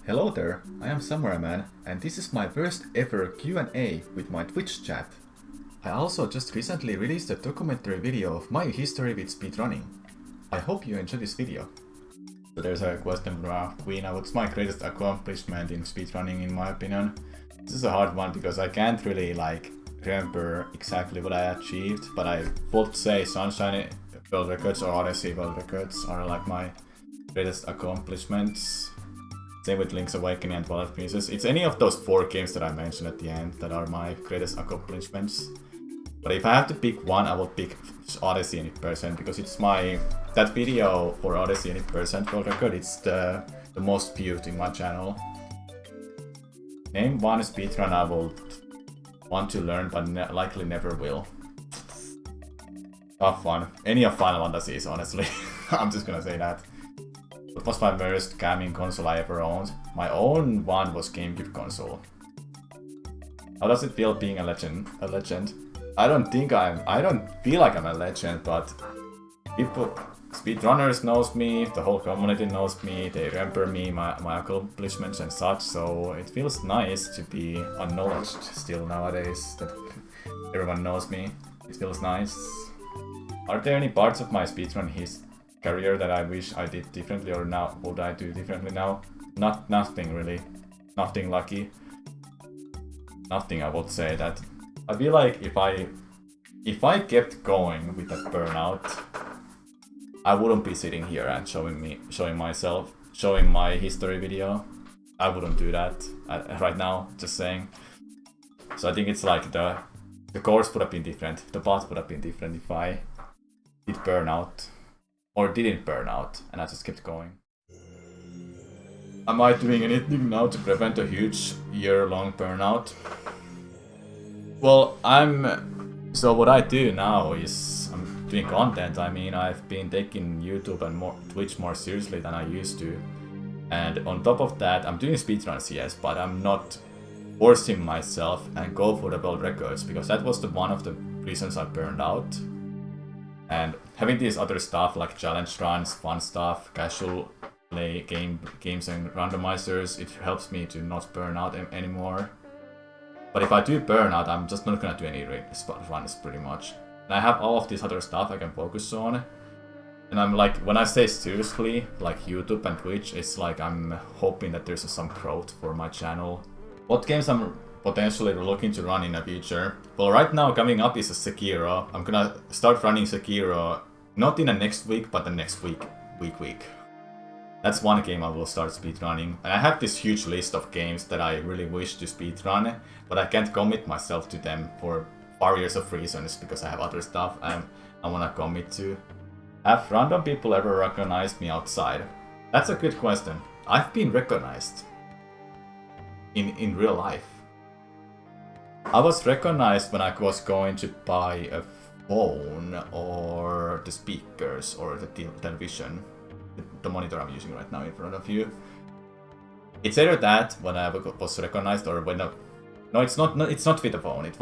Hello there, I am Samura1man, and this is my first ever Q&A with my Twitch chat. I also just recently released a documentary video of my history with speedrunning. I hope you enjoy this video. So there's a question from Queen, what's my greatest accomplishment in speedrunning in my opinion? This is a hard one because I can't really remember exactly what I achieved, but I would say Sunshine World Records or Odyssey World Records are like my greatest accomplishments. Same with Link's Awakening and Twilight Princess. It's any of those 4 games that I mentioned at the end that are my greatest accomplishments. But if I have to pick one, I would pick Odyssey in percent because it's that video for Odyssey in percent world record. It's the most viewed in my channel. Name one speedrun I would want to learn, but likely never will. Tough one. Any of Final Fantasies, honestly. I'm just gonna say that. What was my first gaming console I ever owned? My own one was Gamecube console. How does it feel being a legend? I don't feel like I'm a legend, but speedrunners knows me, the whole community knows me, they remember me, my accomplishments and such, so it feels nice to be acknowledged still nowadays, that everyone knows me. It feels nice. Are there any parts of my speedrun career that I wish I did differently, or now would I do differently now? Nothing really. Nothing lucky. Nothing, I would say that. I feel like if I kept going with that burnout, I wouldn't be sitting here and showing my history video. I wouldn't do that right now, just saying. So I think it's like the course would have been different, the path would have been different if I did burnout. Or didn't burn out, and I just kept going. Am I doing anything now to prevent a huge year-long burnout? Well, so what I do now is I'm doing content. I mean, I've been taking YouTube and Twitch more seriously than I used to. And on top of that, I'm doing speedruns, yes, but I'm not forcing myself and go for the world records, because that was one of the reasons I burned out. And having these other stuff like challenge runs, fun stuff, casual play games and randomizers, it helps me to not burn out anymore. But if I do burn out, I'm just not gonna do any runs pretty much. And I have all of this other stuff I can focus on. And I'm like, when I say seriously, like YouTube and Twitch, it's like I'm hoping that there's some growth for my channel. What games I'm potentially looking to run in the future? Well, right now coming up is a Sekiro. I'm gonna start running Sekiro not in the next week, but the next week. That's one game I will start speedrunning. And I have this huge list of games that I really wish to speedrun, but I can't commit myself to them for various of reasons because I have other stuff I wanna commit to. Have random people ever recognized me outside? That's a good question. I've been recognized in real life. I was recognized when I was going to buy a phone or the speakers or the television, the monitor I'm using right now in front of you. It's either that when I was recognized, or when no, it's not with the phone. It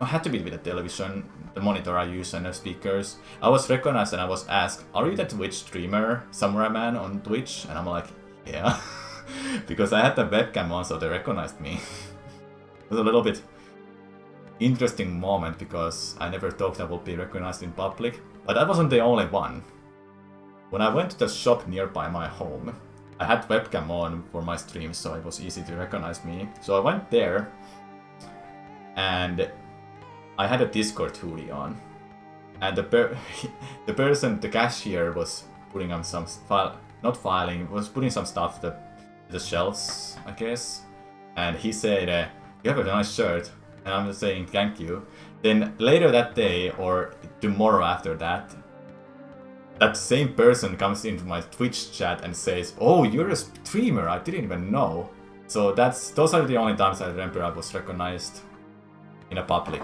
had to be with the television, the monitor I use and the speakers. I was recognized and I was asked, "Are you the Twitch streamer, Samura1man on Twitch?" And I'm like, "Yeah," because I had the webcam on, so they recognized me. It was a little bit interesting moment because I never thought I would be recognized in public, but I wasn't the only one. When I went to the shop nearby my home, I had webcam on for my stream, so it was easy to recognize me. So I went there and I had a Discord hoodie on, and the person, the cashier, was putting on some was putting some stuff to the shelves, I guess, and he said, "You have a nice shirt." And I'm just saying thank you. Then later that day or tomorrow after that, that same person comes into my Twitch chat and says, "Oh, you're a streamer, I didn't even know." So those are the only times I remember I was recognized in a public.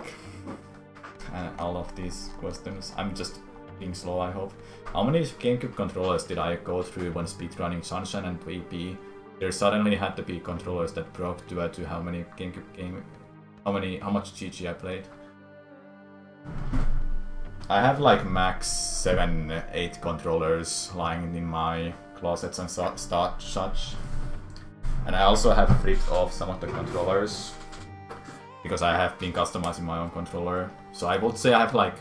And all of these questions, I'm just being slow, I hope. How many Gamecube controllers did I go through when speedrunning Sunshine and 3P? There suddenly had to be controllers that broke due to how many Gamecube game. How much GG I played. I have like max 7-8 controllers lying in my closets and such. And I also have flipped off some of the controllers because I have been customizing my own controller. So I would say I have like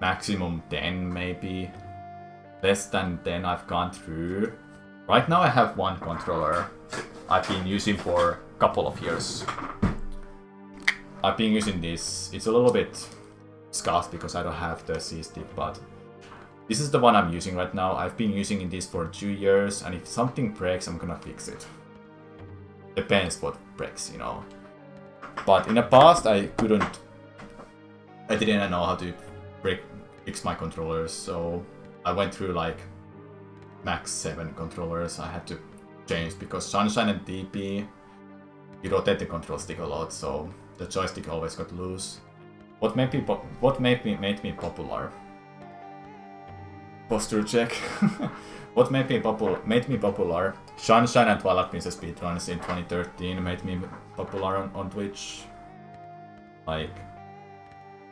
maximum 10 maybe. Less than 10 I've gone through. Right now I have one controller I've been using for a couple of years. I've been using this. It's a little bit scarce because I don't have the C-stick, but this is the one I'm using right now. I've been using this for 2 years, and if something breaks, I'm gonna fix it. Depends what breaks, you know. But in the past, I didn't know how to fix my controllers, so I went through like max 7 controllers I had to change because Sunshine and TP, you rotate the control stick a lot, so the joystick always got loose. What made me popular? Posture check. What made me popular? Sunshine and Twilight Princess speedruns in 2013 made me popular on Twitch. Like,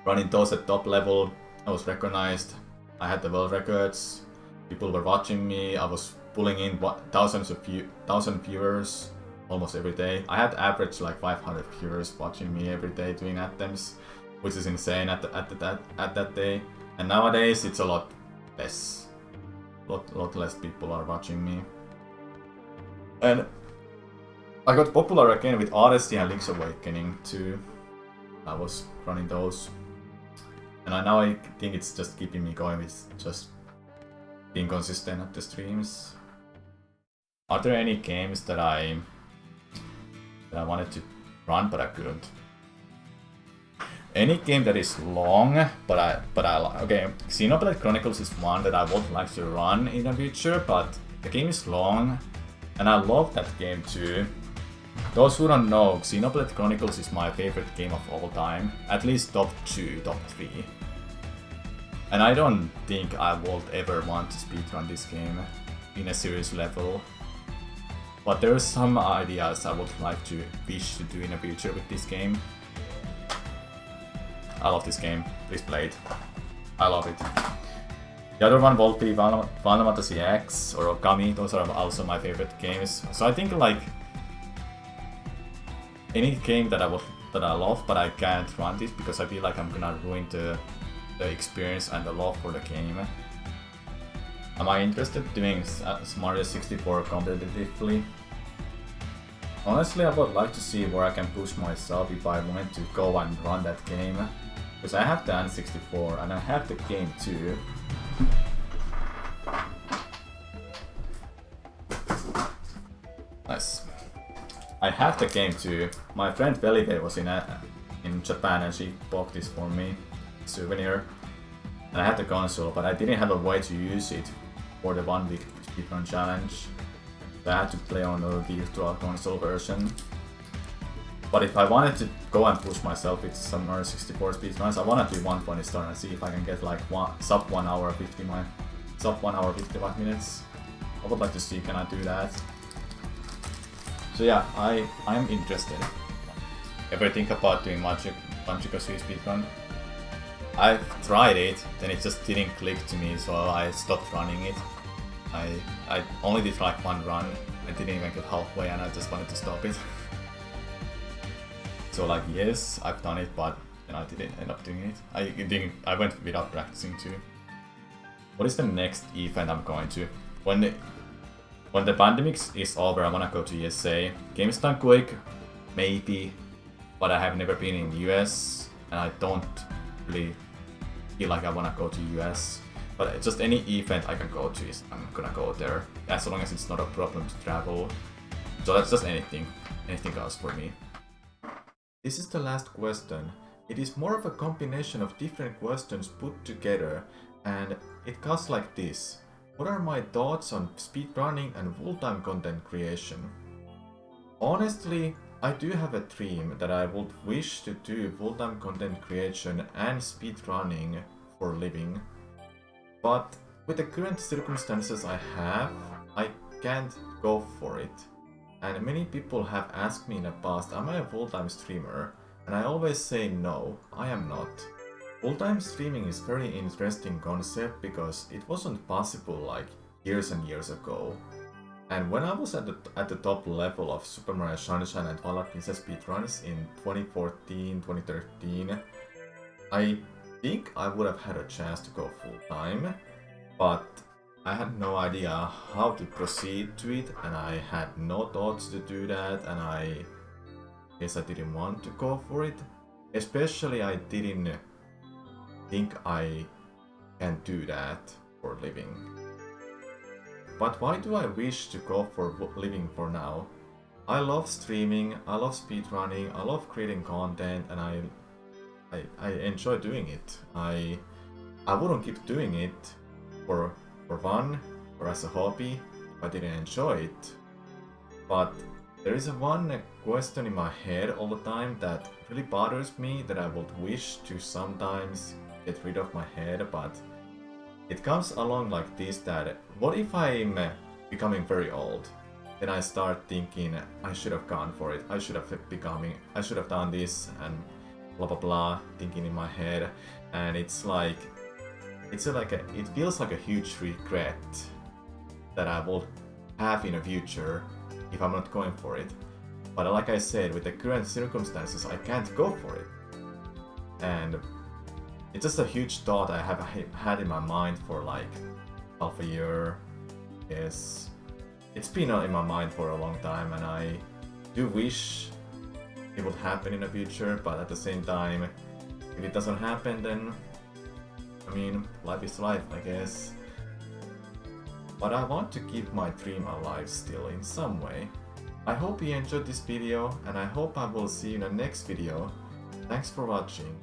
running those at top level, I was recognized. I had the world records. People were watching me. I was pulling in thousand viewers almost every day. I had average like 500 viewers watching me every day doing attempts, which is insane at that day. And nowadays it's a lot less. Lot less people are watching me. And I got popular again with Odyssey and Link's Awakening too. I was running those. And now I think it's just keeping me going with just being consistent at the streams. Are there any games that I wanted to run but I couldn't? Any game that is long, but I okay, Xenoblade Chronicles is one that I would like to run in the future, but the game is long, and I love that game too. Those who don't know, Xenoblade Chronicles is my favorite game of all time, at least top 2, top 3. And I don't think I would ever want to speedrun this game in a serious level. But there are some ideas I would like to wish to do in the future with this game. I love this game, please play it. I love it. The other one will be Final Fantasy X or Okami, those are also my favorite games. So I think like any game that I love, but I can't run this because I feel like I'm gonna ruin the experience and the love for the game. Am I interested in doing Mario 64 competitively? Honestly, I would like to see where I can push myself if I want to go and run that game. Because I have the N64 and I have the game too. Nice. I have the game too. My friend Felipe was in Japan and she bought this for me. Souvenir. And I had the console, but I didn't have a way to use it for the 1 week speedrun challenge. So I had to play on the virtual console version. But if I wanted to go and push myself with some Mario 64 speedruns, I wanna do 120 star and see if I can get like sub 1 hour 55 minutes. I would like to see can I do that. So yeah, I'm interested. Ever think about doing Banjo-Kazooie speedrun? I've tried it, then it just didn't click to me, so I stopped running it. I only did like 1 run, I didn't even get halfway and I just wanted to stop it. So like yes, I've done it, but then I didn't end up doing it. I went without practicing too. What is the next event I'm going to? When the pandemic is over, I wanna go to USA. Games Done Quick, maybe, but I have never been in the US and I don't really feel like I wanna go to US. But just any event I can go to, I'm gonna go there, as long as it's not a problem to travel. So that's just anything else for me. This is the last question. It is more of a combination of different questions put together, and it goes like this. What are my thoughts on speedrunning and full-time content creation? Honestly, I do have a dream that I would wish to do full-time content creation and speedrunning for a living. But with the current circumstances I have, I can't go for it. And many people have asked me in the past, am I a full-time streamer? And I always say no, I am not. Full-time streaming is a very interesting concept because it wasn't possible like years and years ago. And when I was at the top level of Super Mario Sunshine and Twilight Princess speedruns in 2014, 2013, I think I would have had a chance to go full time, but I had no idea how to proceed to it, and I had no thoughts to do that, and I guess I didn't want to go for it. Especially I didn't think I can do that for a living. But why do I wish to go for living for now? I love streaming, I love speedrunning, I love creating content, and I enjoy doing it. I wouldn't keep doing it for fun or as a hobby if I didn't enjoy it. But there is one question in my head all the time that really bothers me, that I would wish to sometimes get rid of my head, but it comes along like this, that what if I'm becoming very old? Then I start thinking I should have gone for it, I should have done this and blah blah blah, thinking in my head, and it's like it feels like a huge regret that I will have in the future if I'm not going for it. But like I said, with the current circumstances, I can't go for it. And it's just a huge thought I have had in my mind for like half a year. Yes, it's been in my mind for a long time, and I do wish it would happen in the future, but at the same time, if it doesn't happen, then I mean, life is life, I guess. But I want to keep my dream alive still in some way. I hope you enjoyed this video, and I hope I will see you in the next video. Thanks for watching.